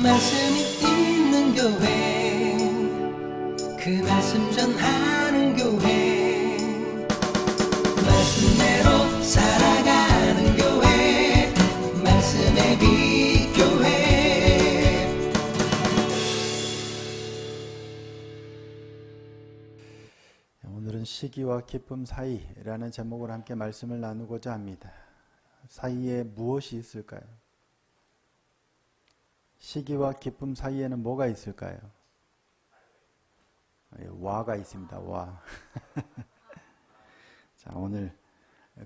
말씀이 있는 교회, 그 말씀 전하는 교회, 말씀대로 살아가는 교회, 말씀의 빛 교회. 오늘은 시기와 기쁨 사이라는 제목으로 함께 말씀을 나누고자 합니다. 사이에 무엇이 있을까요? 시기와 기쁨 사이에는 뭐가 있을까요? 와가 있습니다. 와. 자, 오늘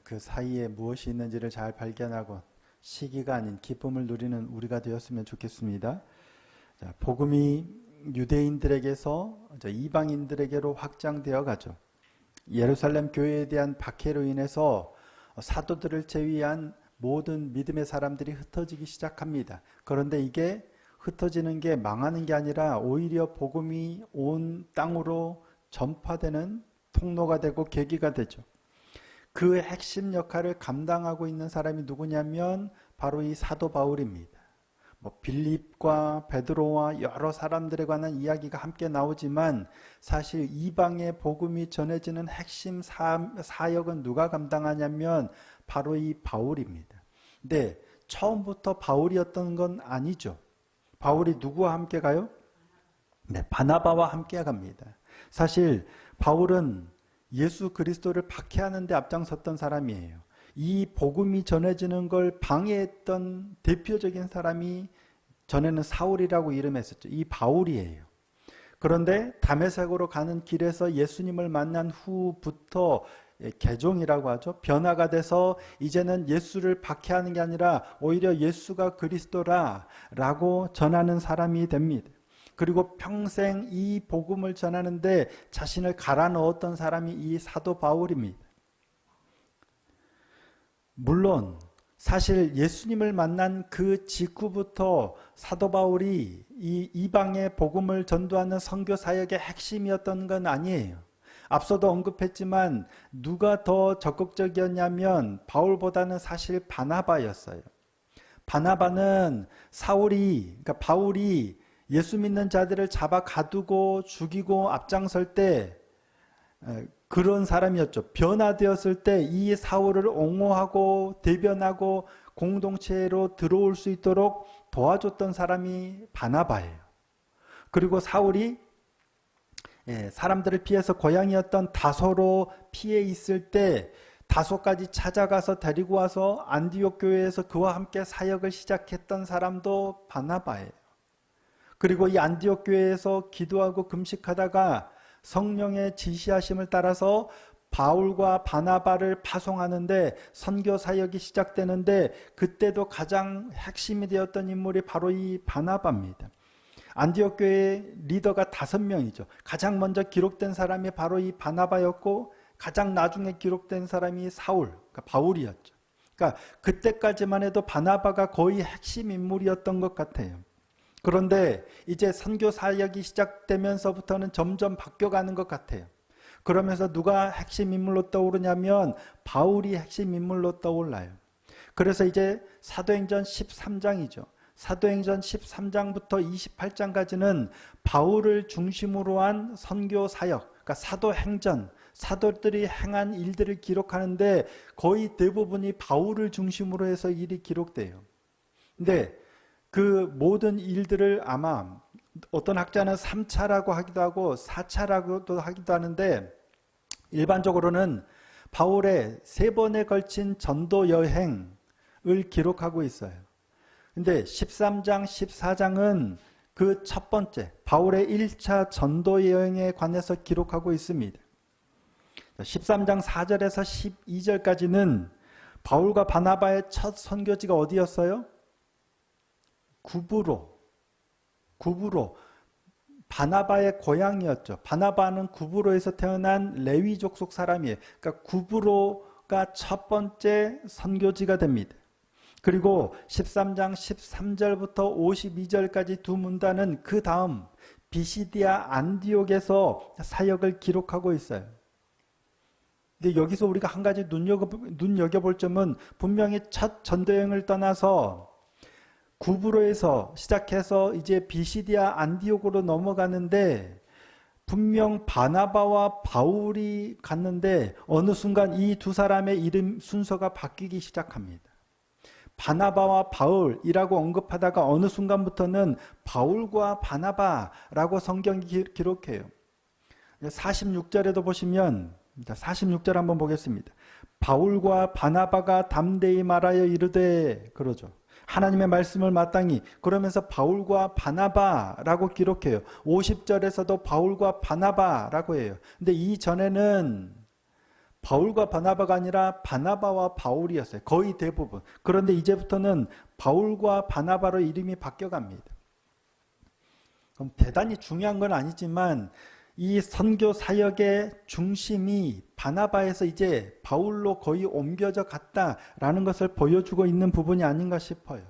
그 사이에 무엇이 있는지를 잘 발견하고 시기가 아닌 기쁨을 누리는 우리가 되었으면 좋겠습니다. 자, 복음이 유대인들에게서 이방인들에게로 확장되어 가죠. 예루살렘 교회에 대한 박해로 인해서 사도들을 제외한 모든 믿음의 사람들이 흩어지기 시작합니다. 그런데 이게 흩어지는 게 망하는 게 아니라 오히려 복음이 온 땅으로 전파되는 통로가 되고 계기가 되죠. 그 핵심 역할을 감당하고 있는 사람이 누구냐면 바로 이 사도 바울입니다. 빌립과 베드로와 여러 사람들에 관한 이야기가 함께 나오지만 사실 이방의 복음이 전해지는 핵심 사역은 누가 감당하냐면 바로 이 바울입니다. 근데 처음부터 바울이었던 건 아니죠. 바울이 누구와 함께 가요? 네, 바나바와 함께 갑니다. 사실 바울은 예수 그리스도를 박해하는 데 앞장섰던 사람이에요. 이 복음이 전해지는 걸 방해했던 대표적인 사람이 전에는 사울이라고 이름했었죠. 이 바울이에요. 그런데 다메섹으로 가는 길에서 예수님을 만난 후부터 개종이라고 하죠. 변화가 돼서 이제는 예수를 박해하는 게 아니라 오히려 예수가 그리스도라라고 전하는 사람이 됩니다. 그리고 평생 이 복음을 전하는데 자신을 갈아 넣었던 사람이 이 사도 바울입니다. 물론 사실 예수님을 만난 그 직후부터 사도 바울이 이 이방의 복음을 전도하는 선교 사역의 핵심이었던 건 아니에요. 앞서도 언급했지만 누가 더 적극적이었냐면 바울보다는 사실 바나바였어요. 바나바는 그러니까 바울이 예수 믿는 자들을 잡아 가두고 죽이고 앞장설 때 그런 사람이었죠. 변화되었을 때 이 사울을 옹호하고 대변하고 공동체로 들어올 수 있도록 도와줬던 사람이 바나바예요. 그리고 사울이 사람들을 피해서 고향이었던 다소로 피해 있을 때 다소까지 찾아가서 데리고 와서 안디옥 교회에서 그와 함께 사역을 시작했던 사람도 바나바예요. 그리고 이 안디옥 교회에서 기도하고 금식하다가 성령의 지시하심을 따라서 바울과 바나바를 파송하는데 선교 사역이 시작되는데 그때도 가장 핵심이 되었던 인물이 바로 이 바나바입니다. 안디옥 교회의 리더가 5명이죠. 가장 먼저 기록된 사람이 바로 이 바나바였고 가장 나중에 기록된 사람이 사울, 그러니까 바울이었죠. 그러니까 그때까지만 해도 바나바가 거의 핵심 인물이었던 것 같아요. 그런데 이제 선교 사역이 시작되면서부터는 점점 바뀌어가는 것 같아요. 그러면서 누가 핵심 인물로 떠오르냐면 바울이 핵심 인물로 떠올라요. 그래서 이제 사도행전 13장이죠. 사도행전 13장부터 28장까지는 바울을 중심으로 한 선교 사역, 그러니까 사도행전, 사도들이 행한 일들을 기록하는데 거의 대부분이 바울을 중심으로 해서 일이 기록돼요. 근데 그 모든 일들을 아마 어떤 학자는 3차라고 하기도 하고 4차라고도 하기도 하는데 일반적으로는 바울의 3번에 걸친 전도 여행을 기록하고 있어요. 근데 13장, 14장은 그 첫 번째 바울의 1차 전도 여행에 관해서 기록하고 있습니다. 13장 4절에서 12절까지는 바울과 바나바의 첫 선교지가 어디였어요? 구브로. 바나바의 고향이었죠. 바나바는 구브로에서 태어난 레위 족속 사람이에요. 그러니까 구브로가 첫 번째 선교지가 됩니다. 그리고 13장 13절부터 52절까지 두 문단은 그 다음 비시디아 안디옥에서 사역을 기록하고 있어요. 근데 여기서 우리가 한 가지 눈여겨볼 점은 분명히 첫 전도여행을 떠나서 구브로에서 시작해서 이제 비시디아 안디옥으로 넘어가는데 분명 바나바와 바울이 갔는데 어느 순간 이 두 사람의 이름 순서가 바뀌기 시작합니다. 바나바와 바울이라고 언급하다가 어느 순간부터는 바울과 바나바라고 성경이 기록해요. 46절에도 보시면 46절 한번 보겠습니다. 바울과 바나바가 담대히 말하여 이르되 그러죠. 하나님의 말씀을 마땅히 그러면서 바울과 바나바라고 기록해요. 50절에서도 바울과 바나바라고 해요. 근데 이전에는 바울과 바나바가 아니라 바나바와 바울이었어요. 거의 대부분. 그런데 이제부터는 바울과 바나바로 이름이 바뀌어갑니다. 그럼 대단히 중요한 건 아니지만 이 선교 사역의 중심이 바나바에서 이제 바울로 거의 옮겨져 갔다라는 것을 보여주고 있는 부분이 아닌가 싶어요.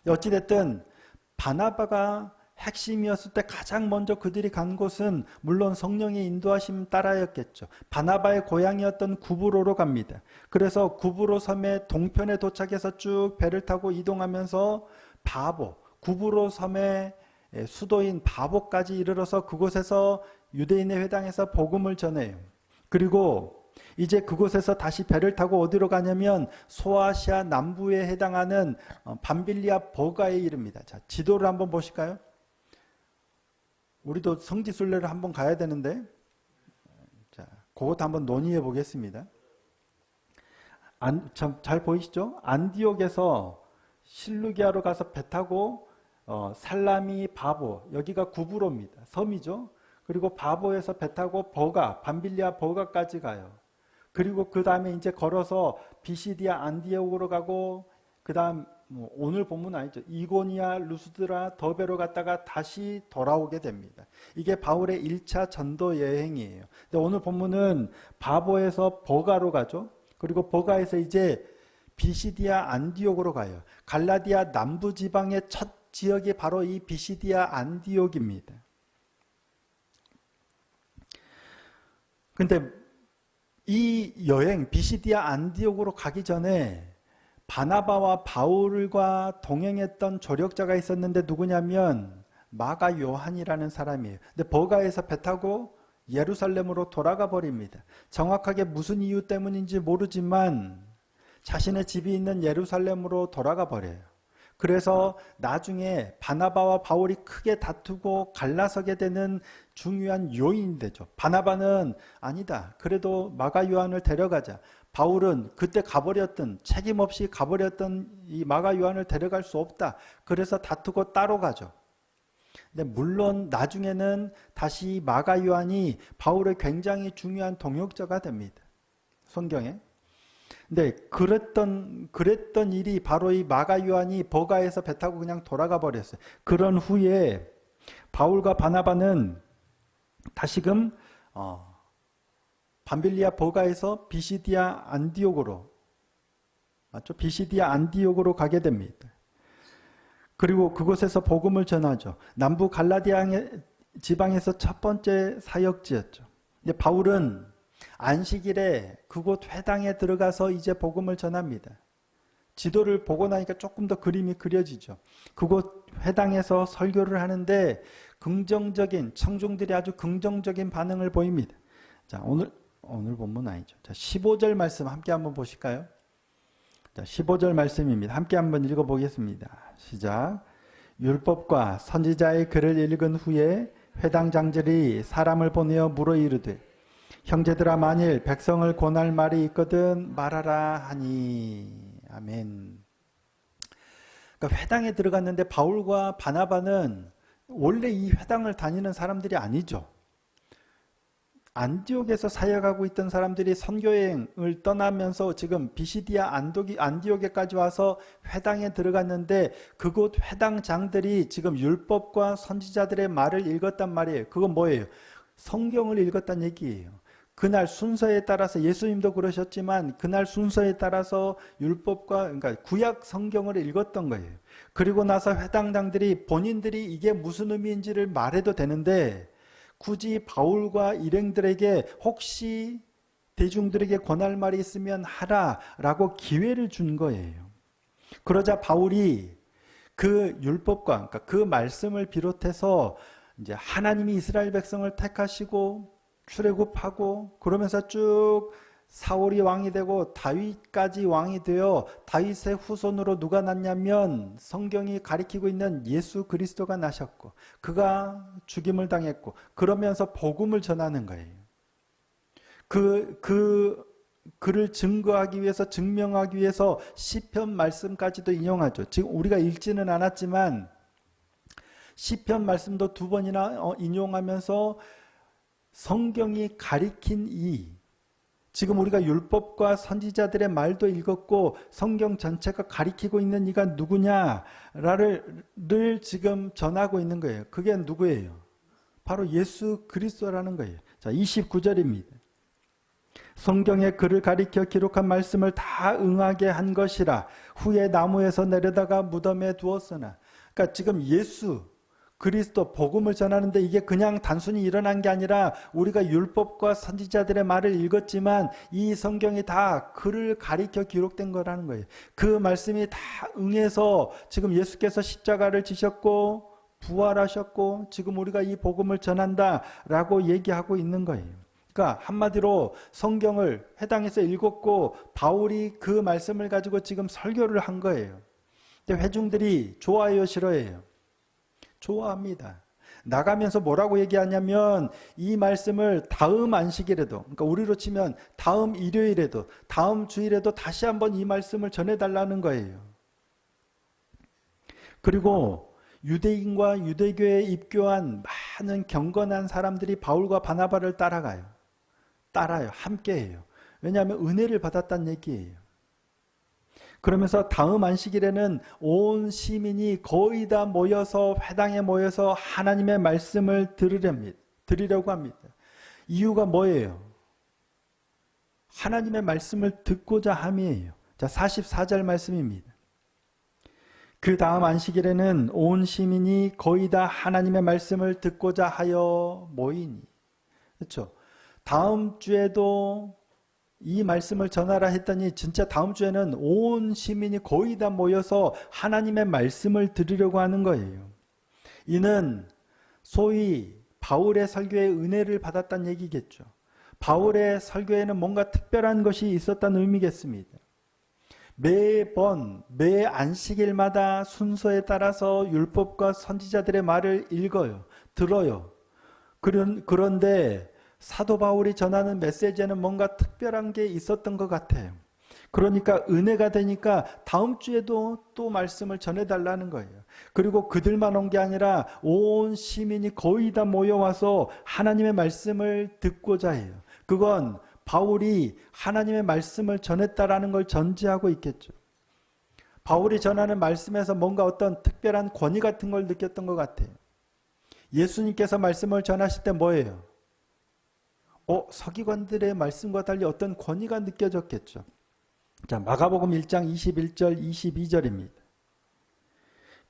어찌됐든 바나바가 핵심이었을 때 가장 먼저 그들이 간 곳은 물론 성령의 인도하심 따라였겠죠. 바나바의 고향이었던 구브로로 갑니다. 그래서 구브로 섬의 동편에 도착해서 쭉 배를 타고 이동하면서 구브로 섬의 수도인 바보까지 이르러서 그곳에서 유대인의 회당에서 복음을 전해요. 그리고 이제 그곳에서 다시 배를 타고 어디로 가냐면 소아시아 남부에 해당하는 밤빌리아 버가에 이릅니다. 자, 지도를 한번 보실까요? 우리도 성지순례를 한번 가야 되는데, 자, 그것도 한번 논의해 보겠습니다. 잘 보이시죠? 안디옥에서 실루기아로 가서 배 타고 살라미 바보, 여기가 구브로입니다. 섬이죠. 그리고 바보에서 배 타고 밤빌리아 버가까지 가요. 그리고 그 다음에 이제 걸어서 비시디아 안디옥으로 가고, 그 다음 오늘 본문 아니죠. 이고니아, 루스드라, 더베로 갔다가 다시 돌아오게 됩니다. 이게 바울의 1차 전도 여행이에요. 근데 오늘 본문은 바보에서 버가로 가죠. 그리고 버가에서 이제 비시디아 안디옥으로 가요. 갈라디아 남부 지방의 첫 지역이 바로 이 비시디아 안디옥입니다. 근데 이 여행 비시디아 안디옥으로 가기 전에 바나바와 바울과 동행했던 조력자가 있었는데 누구냐면 마가 요한이라는 사람이에요. 근데 버가에서 배 타고 예루살렘으로 돌아가 버립니다. 정확하게 무슨 이유 때문인지 모르지만 자신의 집이 있는 예루살렘으로 돌아가 버려요. 그래서 나중에 바나바와 바울이 크게 다투고 갈라서게 되는 중요한 요인이 되죠. 바나바는 아니다. 그래도 마가 요한을 데려가자. 바울은 그때 책임 없이 가버렸던 이 마가 요한을 데려갈 수 없다. 그래서 다투고 따로 가죠. 근데 물론 나중에는 다시 마가 요한이 바울의 굉장히 중요한 동역자가 됩니다. 성경에. 근데 그랬던 일이 바로 이 마가 요한이 버가에서 배 타고 그냥 돌아가 버렸어요. 그런 후에 바울과 바나바는 다시금 밤빌리아 버가에서 비시디아 안디옥으로 비시디아 안디옥으로 가게 됩니다. 그리고 그곳에서 복음을 전하죠. 남부 갈라디아 지방에서 첫 번째 사역지였죠. 근데 바울은 안식일에 그곳 회당에 들어가서 이제 복음을 전합니다. 지도를 보고 나니까 조금 더 그림이 그려지죠. 그곳 회당에서 설교를 하는데 청중들이 아주 긍정적인 반응을 보입니다. 자, 오늘 본문 아니죠. 자, 15절 말씀 함께 한번 보실까요? 자, 15절 말씀입니다. 함께 한번 읽어보겠습니다. 시작. 율법과 선지자의 글을 읽은 후에 회당 장들이 사람을 보내어 물어 이르되 형제들아 만일 백성을 권할 말이 있거든 말하라 하니. 아멘. 그러니까 회당에 들어갔는데 바울과 바나바는 원래 이 회당을 다니는 사람들이 아니죠. 안디옥에서 사역하고 있던 사람들이 선교여행을 떠나면서 지금 비시디아 안디옥에까지 와서 회당에 들어갔는데 그곳 회당장들이 지금 율법과 선지자들의 말을 읽었단 말이에요. 그건 뭐예요? 성경을 읽었단 얘기예요. 그날 순서에 따라서 예수님도 그러셨지만 그날 순서에 따라서 율법과 그러니까 구약 성경을 읽었던 거예요. 그리고 나서 회당장들이 본인들이 이게 무슨 의미인지를 말해도 되는데 굳이 바울과 일행들에게 혹시 대중들에게 권할 말이 있으면 하라라고 기회를 준 거예요. 그러자 바울이 그 율법과 그러니까 그 말씀을 비롯해서 이제 하나님이 이스라엘 백성을 택하시고 출애굽하고 그러면서 쭉 사울이 왕이 되고 다윗까지 왕이 되어 다윗의 후손으로 누가 났냐면 성경이 가리키고 있는 예수 그리스도가 나셨고 그가 죽임을 당했고 그러면서 복음을 전하는 거예요. 그를 증거하기 위해서 증명하기 위해서 시편 말씀까지도 인용하죠. 지금 우리가 읽지는 않았지만 시편 말씀도 2번이나 인용하면서 성경이 가리킨 지금 우리가 율법과 선지자들의 말도 읽었고 성경 전체가 가리키고 있는 이가 누구냐를 지금 전하고 있는 거예요. 그게 누구예요? 바로 예수 그리스도라는 거예요. 자, 29절입니다. 성경에 그를 가리켜 기록한 말씀을 다 응하게 한 것이라 후에 나무에서 내려다가 무덤에 두었으나 그러니까 지금 예수 그리스도 복음을 전하는데 이게 그냥 단순히 일어난 게 아니라 우리가 율법과 선지자들의 말을 읽었지만 이 성경이 다 그를 가리켜 기록된 거라는 거예요. 그 말씀이 다 응해서 지금 예수께서 십자가를 지셨고 부활하셨고 지금 우리가 이 복음을 전한다라고 얘기하고 있는 거예요. 그러니까 한마디로 성경을 해당해서 읽었고 바울이 그 말씀을 가지고 지금 설교를 한 거예요. 근데 회중들이 좋아해요, 싫어해요? 좋아합니다. 나가면서 뭐라고 얘기하냐면 이 말씀을 다음 안식일에도 그러니까 우리로 치면 다음 일요일에도 다음 주일에도 다시 한번 이 말씀을 전해달라는 거예요. 그리고 유대인과 유대교에 입교한 많은 경건한 사람들이 바울과 바나바를 따라요. 함께해요. 왜냐하면 은혜를 받았다는 얘기예요. 그러면서 다음 안식일에는 온 시민이 거의 다 모여서 회당에 모여서 하나님의 말씀을 들으려고 합니다. 이유가 뭐예요? 하나님의 말씀을 듣고자 함이에요. 자, 44절 말씀입니다. 그 다음 안식일에는 온 시민이 거의 다 하나님의 말씀을 듣고자 하여 모이니. 그렇죠? 다음 주에도 이 말씀을 전하라 했더니 진짜 다음 주에는 온 시민이 거의 다 모여서 하나님의 말씀을 들으려고 하는 거예요. 이는 소위 바울의 설교에 은혜를 받았다는 얘기겠죠. 바울의 설교에는 뭔가 특별한 것이 있었다는 의미겠습니다. 매 안식일마다 순서에 따라서 율법과 선지자들의 말을 읽어요. 들어요. 그런데 사도 바울이 전하는 메시지에는 뭔가 특별한 게 있었던 것 같아요. 그러니까 은혜가 되니까 다음 주에도 또 말씀을 전해달라는 거예요. 그리고 그들만 온 게 아니라 온 시민이 거의 다 모여와서 하나님의 말씀을 듣고자 해요. 그건 바울이 하나님의 말씀을 전했다라는 걸 전제하고 있겠죠. 바울이 전하는 말씀에서 뭔가 어떤 특별한 권위 같은 걸 느꼈던 것 같아요. 예수님께서 말씀을 전하실 때 뭐예요? 서기관들의 말씀과 달리 어떤 권위가 느껴졌겠죠. 자, 마가복음 1장 21절 22절입니다.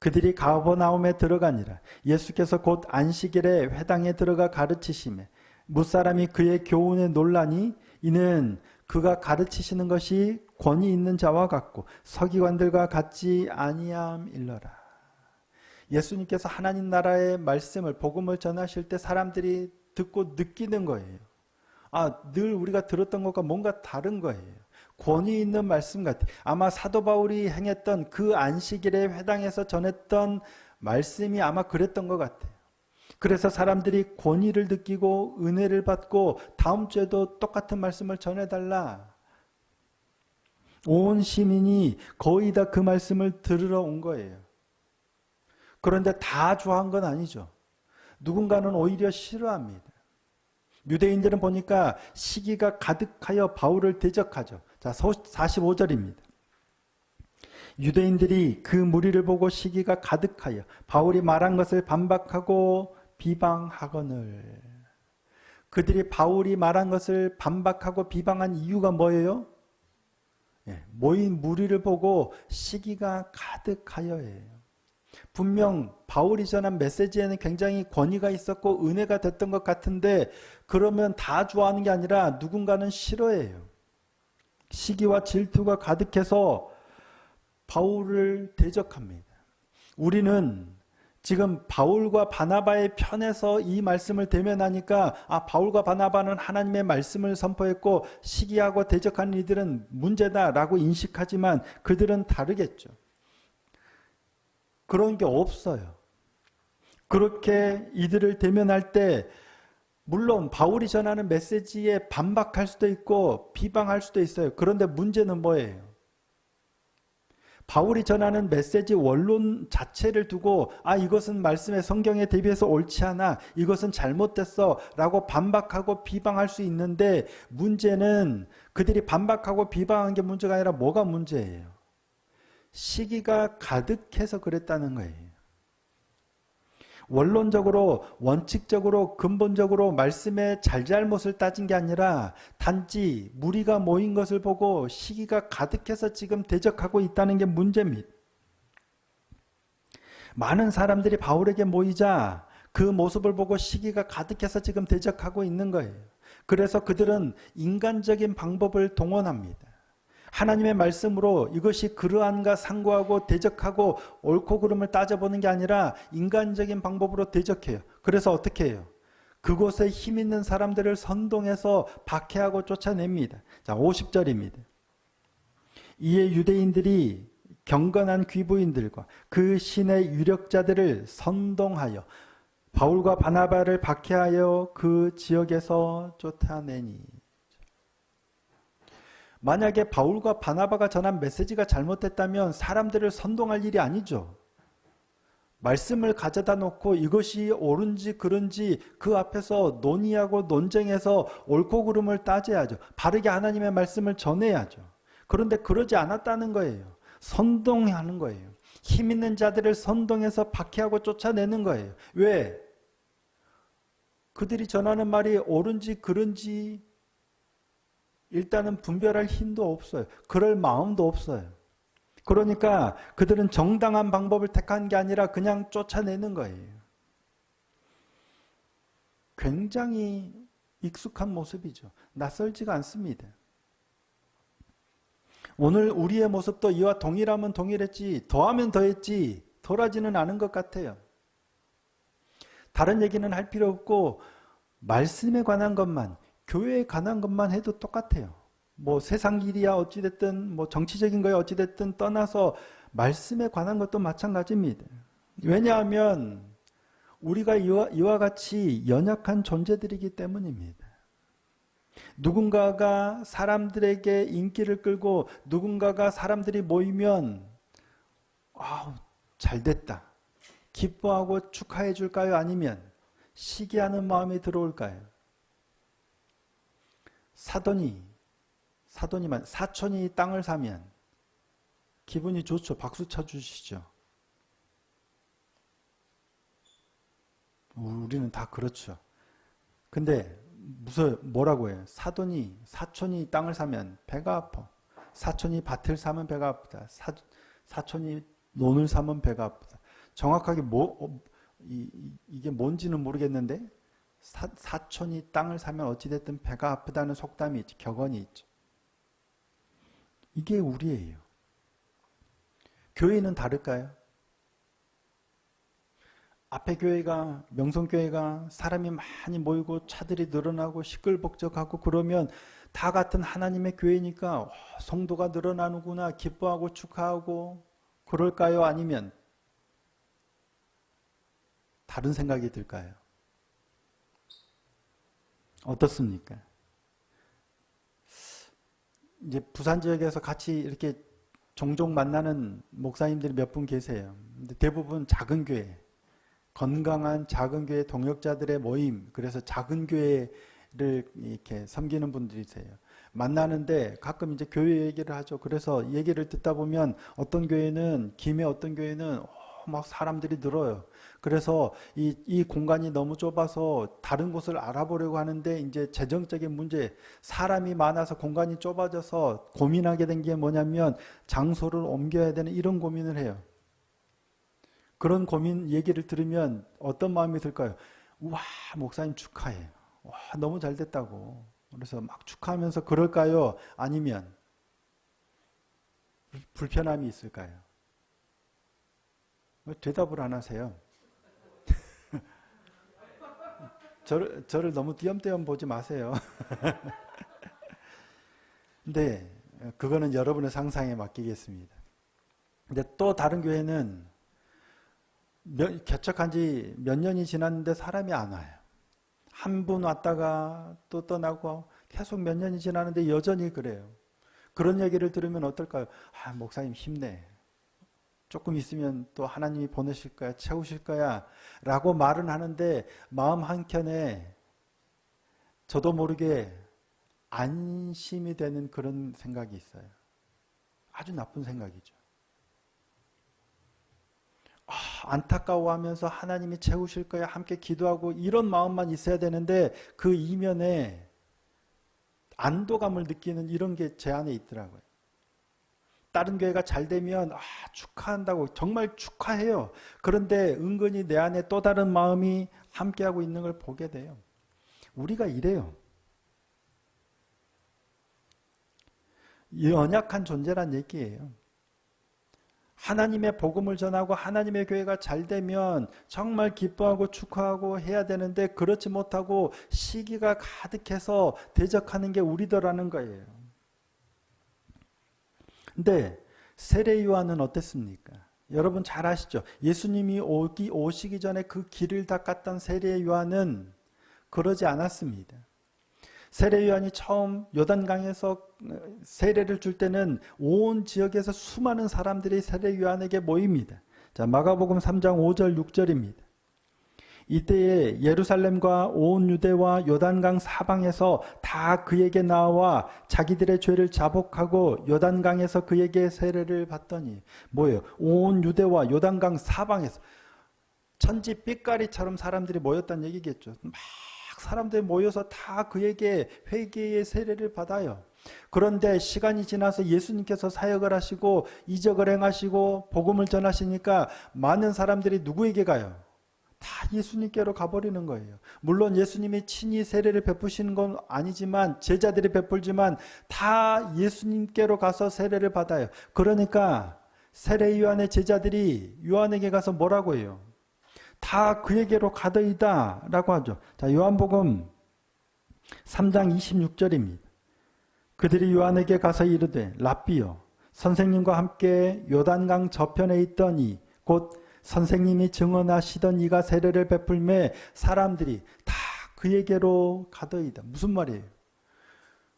그들이 가버나움에 들어가니라. 예수께서 곧 안식일에 회당에 들어가 가르치시매 무사람이 그의 교훈에 놀라니 이는 그가 가르치시는 것이 권위 있는 자와 같고 서기관들과 같지 아니함일러라. 예수님께서 하나님 나라의 말씀을 복음을 전하실 때 사람들이 듣고 느끼는 거예요. 늘 우리가 들었던 것과 뭔가 다른 거예요. 권위 있는 말씀 같아요. 아마 사도 바울이 행했던 그 안식일에 회당에서 전했던 말씀이 아마 그랬던 것 같아요. 그래서 사람들이 권위를 느끼고 은혜를 받고 다음 주에도 똑같은 말씀을 전해달라. 온 시민이 거의 다 그 말씀을 들으러 온 거예요. 그런데 다 좋아한 건 아니죠. 누군가는 오히려 싫어합니다. 유대인들은 보니까 시기가 가득하여 바울을 대적하죠. 자, 45절입니다. 유대인들이 그 무리를 보고 시기가 가득하여 바울이 말한 것을 반박하고 비방하거늘. 그들이 바울이 말한 것을 반박하고 비방한 이유가 뭐예요? 모인 무리를 보고 시기가 가득하여예요. 분명 바울이 전한 메시지에는 굉장히 권위가 있었고 은혜가 됐던 것 같은데 그러면 다 좋아하는 게 아니라 누군가는 싫어해요. 시기와 질투가 가득해서 바울을 대적합니다. 우리는 지금 바울과 바나바의 편에서 이 말씀을 대면하니까 바울과 바나바는 하나님의 말씀을 선포했고 시기하고 대적하는 이들은 문제다라고 인식하지만 그들은 다르겠죠. 그런 게 없어요. 그렇게 이들을 대면할 때 물론 바울이 전하는 메시지에 반박할 수도 있고 비방할 수도 있어요. 그런데 문제는 뭐예요? 바울이 전하는 메시지 원론 자체를 두고 이것은 말씀의 성경에 대비해서 옳지 않아, 이것은 잘못됐어 라고 반박하고 비방할 수 있는데 문제는 그들이 반박하고 비방한 게 문제가 아니라 뭐가 문제예요? 시기가 가득해서 그랬다는 거예요. 원론적으로 원칙적으로 근본적으로 말씀의 잘잘못을 따진 게 아니라 단지 무리가 모인 것을 보고 시기가 가득해서 지금 대적하고 있다는 게 문제입니다. 많은 사람들이 바울에게 모이자 그 모습을 보고 시기가 가득해서 지금 대적하고 있는 거예요. 그래서 그들은 인간적인 방법을 동원합니다. 하나님의 말씀으로 이것이 그러한가 상고하고 대적하고 옳고 그름을 따져보는 게 아니라 인간적인 방법으로 대적해요. 그래서 어떻게 해요? 그곳에 힘 있는 사람들을 선동해서 박해하고 쫓아냅니다. 자, 50절입니다. 이에 유대인들이 경건한 귀부인들과 그 신의 유력자들을 선동하여 바울과 바나바를 박해하여 그 지역에서 쫓아내니. 만약에 바울과 바나바가 전한 메시지가 잘못됐다면 사람들을 선동할 일이 아니죠. 말씀을 가져다 놓고 이것이 옳은지 그른지 그 앞에서 논의하고 논쟁해서 옳고 그름을 따져야죠. 바르게 하나님의 말씀을 전해야죠. 그런데 그러지 않았다는 거예요. 선동하는 거예요. 힘 있는 자들을 선동해서 박해하고 쫓아내는 거예요. 왜? 그들이 전하는 말이 옳은지 그른지 일단은 분별할 힘도 없어요. 그럴 마음도 없어요. 그러니까 그들은 정당한 방법을 택한 게 아니라 그냥 쫓아내는 거예요. 굉장히 익숙한 모습이죠. 낯설지가 않습니다. 오늘 우리의 모습도 이와 동일하면 동일했지, 더하면 더했지, 덜하지는 않은 것 같아요. 다른 얘기는 할 필요 없고 말씀에 관한 것만, 교회에 관한 것만 해도 똑같아요. 뭐 세상 일이야 어찌됐든 뭐 정치적인 거야 어찌됐든 떠나서 말씀에 관한 것도 마찬가지입니다. 왜냐하면 우리가 이와 같이 연약한 존재들이기 때문입니다. 누군가가 사람들에게 인기를 끌고 누군가가 사람들이 모이면 잘됐다 기뻐하고 축하해 줄까요? 아니면 시기하는 마음이 들어올까요? 사촌이 땅을 사면 기분이 좋죠. 박수 쳐주시죠. 우리는 다 그렇죠. 근데 뭐라고 해요? 사촌이 땅을 사면 배가 아파. 사촌이 밭을 사면 배가 아프다. 사촌이 논을 사면 배가 아프다. 정확하게 이게 뭔지는 모르겠는데 사촌이 땅을 사면 어찌됐든 배가 아프다는 속담이 있지, 격언이 있죠. 이게 우리예요. 교회는 다를까요? 앞에 교회가, 명성교회가 사람이 많이 모이고 차들이 늘어나고 시끌벅적하고 그러면 다 같은 하나님의 교회니까 성도가 늘어나는구나 기뻐하고 축하하고 그럴까요? 아니면 다른 생각이 들까요? 어떻습니까? 이제 부산 지역에서 같이 이렇게 종종 만나는 목사님들이 몇 분 계세요. 근데 대부분 작은 교회, 건강한 작은 교회 동역자들의 모임, 그래서 작은 교회를 이렇게 섬기는 분들이세요. 만나는데 가끔 이제 교회 얘기를 하죠. 그래서 얘기를 듣다 보면 어떤 교회는 김해, 어떤 교회는 막 사람들이 늘어요. 그래서 이 공간이 너무 좁아서 다른 곳을 알아보려고 하는데 이제 재정적인 문제, 사람이 많아서 공간이 좁아져서 고민하게 된 게 뭐냐면 장소를 옮겨야 되는 이런 고민을 해요. 그런 고민 얘기를 들으면 어떤 마음이 들까요? 와, 목사님 축하해. 와, 너무 잘 됐다고. 그래서 막 축하하면서 그럴까요? 아니면 불편함이 있을까요? 왜 대답을 안 하세요? 저를 너무 띄엄띄엄 보지 마세요. 근데 그거는 여러분의 상상에 맡기겠습니다. 근데 또 다른 교회는 개척한 지 몇 년이 지났는데 사람이 안 와요. 한 분 왔다가 또 떠나고 계속 몇 년이 지나는데 여전히 그래요. 그런 얘기를 들으면 어떨까요? 아, 목사님 힘내. 조금 있으면 또 하나님이 보내실 거야, 채우실 거야 라고 말은 하는데 마음 한켠에 저도 모르게 안심이 되는 그런 생각이 있어요. 아주 나쁜 생각이죠. 안타까워하면서 하나님이 채우실 거야, 함께 기도하고 이런 마음만 있어야 되는데 그 이면에 안도감을 느끼는 이런 게 제 안에 있더라고요. 다른 교회가 잘 되면 축하한다고 정말 축하해요. 그런데 은근히 내 안에 또 다른 마음이 함께하고 있는 걸 보게 돼요. 우리가 이래요. 연약한 존재란 얘기예요. 하나님의 복음을 전하고 하나님의 교회가 잘 되면 정말 기뻐하고 축하하고 해야 되는데 그렇지 못하고 시기가 가득해서 대적하는 게 우리더라는 거예요. 근데 세례 요한은 어땠습니까? 여러분 잘 아시죠? 예수님이 오시기 전에 그 길을 닦았던 세례 요한은 그러지 않았습니다. 세례 요한이 처음 요단강에서 세례를 줄 때는 온 지역에서 수많은 사람들이 세례 요한에게 모입니다. 자, 마가복음 3장 5절 6절입니다. 이때에 예루살렘과 온 유대와 요단강 사방에서 다 그에게 나와 자기들의 죄를 자복하고 요단강에서 그에게 세례를 받더니 뭐예요? 온 유대와 요단강 사방에서 천지 빛깔이처럼 사람들이 모였다는 얘기겠죠. 막 사람들이 모여서 다 그에게 회개의 세례를 받아요. 그런데 시간이 지나서 예수님께서 사역을 하시고 이적을 행하시고 복음을 전하시니까 많은 사람들이 누구에게 가요? 다 예수님께로 가버리는 거예요. 물론 예수님이 친히 세례를 베푸시는 건 아니지만 제자들이 베풀지만 다 예수님께로 가서 세례를 받아요. 그러니까 세례 요한의 제자들이 요한에게 가서 뭐라고 해요? 다 그에게로 가더이다 라고 하죠. 자, 요한복음 3장 26절입니다. 그들이 요한에게 가서 이르되 랍비여 선생님과 함께 요단강 저편에 있더니 곧 선생님이 증언하시던 이가 세례를 베풀매 사람들이 다 그에게로 가더이다. 무슨 말이에요?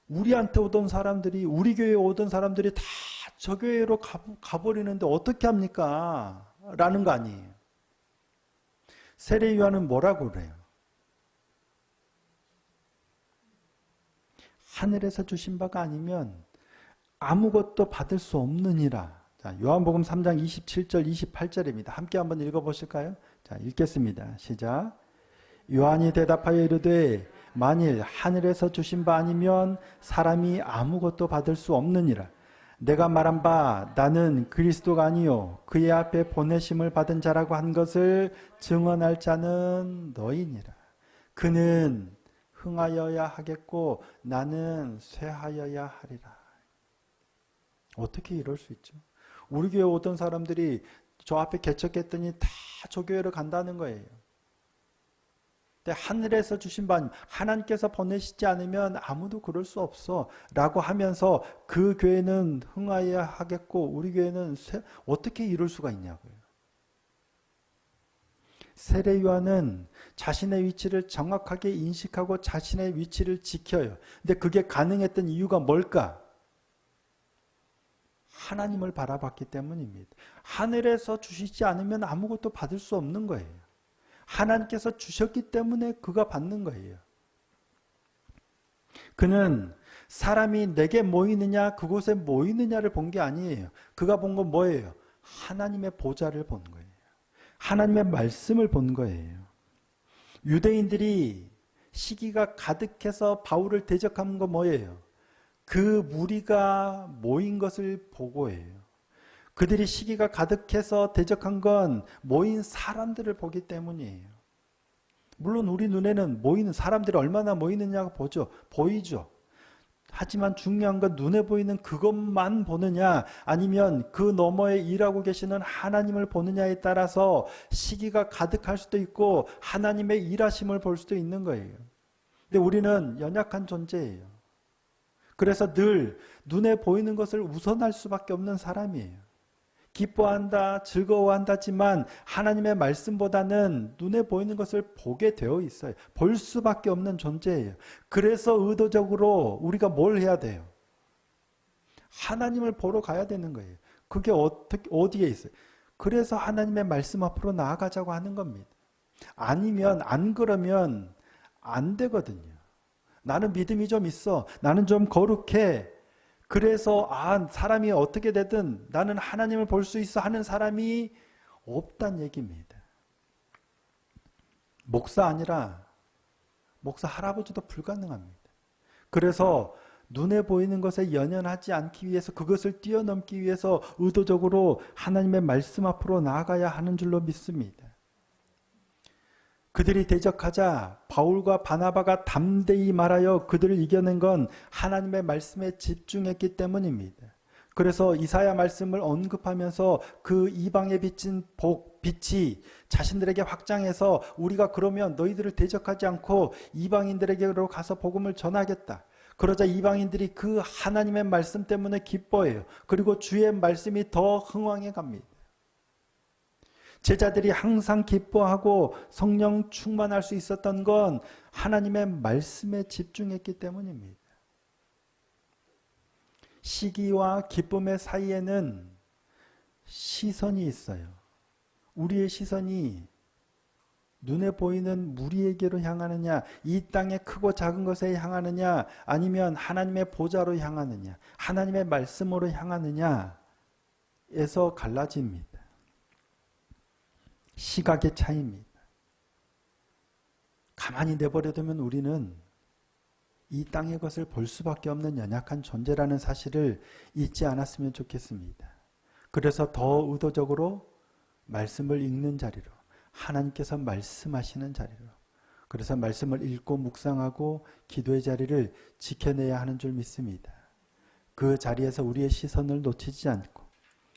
우리한테 오던 사람들이 우리 교회에 오던 사람들이 다 저 교회로 가버리는데 어떻게 합니까? 라는 거 아니에요. 세례 요한은 뭐라고 그래요? 하늘에서 주신 바가 아니면 아무것도 받을 수 없느니라. 자, 요한복음 3장 27절 28절입니다. 함께 한번 읽어보실까요? 자, 읽겠습니다. 시작. 요한이 대답하여 이르되 만일 하늘에서 주신 바 아니면 사람이 아무것도 받을 수 없느니라. 내가 말한 바 나는 그리스도가 아니요 그의 앞에 보내심을 받은 자라고 한 것을 증언할 자는 너희니라. 그는 흥하여야 하겠고 나는 쇠하여야 하리라. 어떻게 이럴 수 있죠? 우리 교회 오던 사람들이 저 앞에 개척했더니 다 저 교회로 간다는 거예요. 근데 하늘에서 주신 바 하나님께서 보내시지 않으면 아무도 그럴 수 없어 라고 하면서 그 교회는 흥하여야 하겠고 우리 교회는 어떻게 이럴 수가 있냐고요. 세례 요한은 자신의 위치를 정확하게 인식하고 자신의 위치를 지켜요. 근데 그게 가능했던 이유가 뭘까? 하나님을 바라봤기 때문입니다. 하늘에서 주시지 않으면 아무것도 받을 수 없는 거예요. 하나님께서 주셨기 때문에 그가 받는 거예요. 그는 사람이 내게 모이느냐 그곳에 모이느냐를 본 게 아니에요. 그가 본 건 뭐예요? 하나님의 보좌를 본 거예요. 하나님의 말씀을 본 거예요. 유대인들이 시기가 가득해서 바울을 대적한 건 뭐예요? 그 무리가 모인 것을 보고예요. 그들이 시기가 가득해서 대적한 건 모인 사람들을 보기 때문이에요. 물론 우리 눈에는 모이는 사람들이 얼마나 모이느냐고 보죠. 보이죠. 하지만 중요한 건 눈에 보이는 그것만 보느냐 아니면 그 너머에 일하고 계시는 하나님을 보느냐에 따라서 시기가 가득할 수도 있고 하나님의 일하심을 볼 수도 있는 거예요. 근데 우리는 연약한 존재예요. 그래서 늘 눈에 보이는 것을 우선할 수밖에 없는 사람이에요. 기뻐한다, 즐거워한다지만 하나님의 말씀보다는 눈에 보이는 것을 보게 되어 있어요. 볼 수밖에 없는 존재예요. 그래서 의도적으로 우리가 뭘 해야 돼요? 하나님을 보러 가야 되는 거예요. 그게 어디에 있어요? 그래서 하나님의 말씀 앞으로 나아가자고 하는 겁니다. 아니면 안 그러면 안 되거든요. 나는 믿음이 좀 있어. 나는 좀 거룩해. 그래서 사람이 어떻게 되든 나는 하나님을 볼 수 있어 하는 사람이 없단 얘기입니다. 목사 아니라 목사 할아버지도 불가능합니다. 그래서 눈에 보이는 것에 연연하지 않기 위해서 그것을 뛰어넘기 위해서 의도적으로 하나님의 말씀 앞으로 나아가야 하는 줄로 믿습니다. 그들이 대적하자 바울과 바나바가 담대히 말하여 그들을 이겨낸 건 하나님의 말씀에 집중했기 때문입니다. 그래서 이사야 말씀을 언급하면서 그 이방에 비친 빛이 자신들에게 확장해서 우리가 그러면 너희들을 대적하지 않고 이방인들에게로 가서 복음을 전하겠다. 그러자 이방인들이 그 하나님의 말씀 때문에 기뻐해요. 그리고 주의 말씀이 더 흥왕해 갑니다. 제자들이 항상 기뻐하고 성령 충만할 수 있었던 건 하나님의 말씀에 집중했기 때문입니다. 시기와 기쁨의 사이에는 시선이 있어요. 우리의 시선이 눈에 보이는 무리에게로 향하느냐, 이 땅의 크고 작은 것에 향하느냐, 아니면 하나님의 보좌로 향하느냐, 하나님의 말씀으로 향하느냐에서 갈라집니다. 시각의 차이입니다. 가만히 내버려두면 우리는 이 땅의 것을 볼 수밖에 없는 연약한 존재라는 사실을 잊지 않았으면 좋겠습니다. 그래서 더 의도적으로 말씀을 읽는 자리로, 하나님께서 말씀하시는 자리로, 그래서 말씀을 읽고 묵상하고 기도의 자리를 지켜내야 하는 줄 믿습니다. 그 자리에서 우리의 시선을 놓치지 않고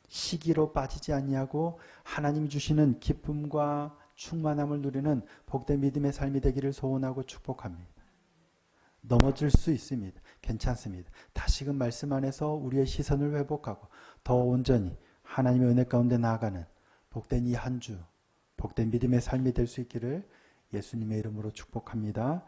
시기로 빠지지 아니하고 하나님이 주시는 기쁨과 충만함을 누리는 복된 믿음의 삶이 되기를 소원하고 축복합니다. 넘어질 수 있습니다. 괜찮습니다. 다시금 말씀 안에서 우리의 시선을 회복하고 더 온전히 하나님의 은혜 가운데 나아가는 복된 이 한 주, 복된 믿음의 삶이 될 수 있기를 예수님의 이름으로 축복합니다.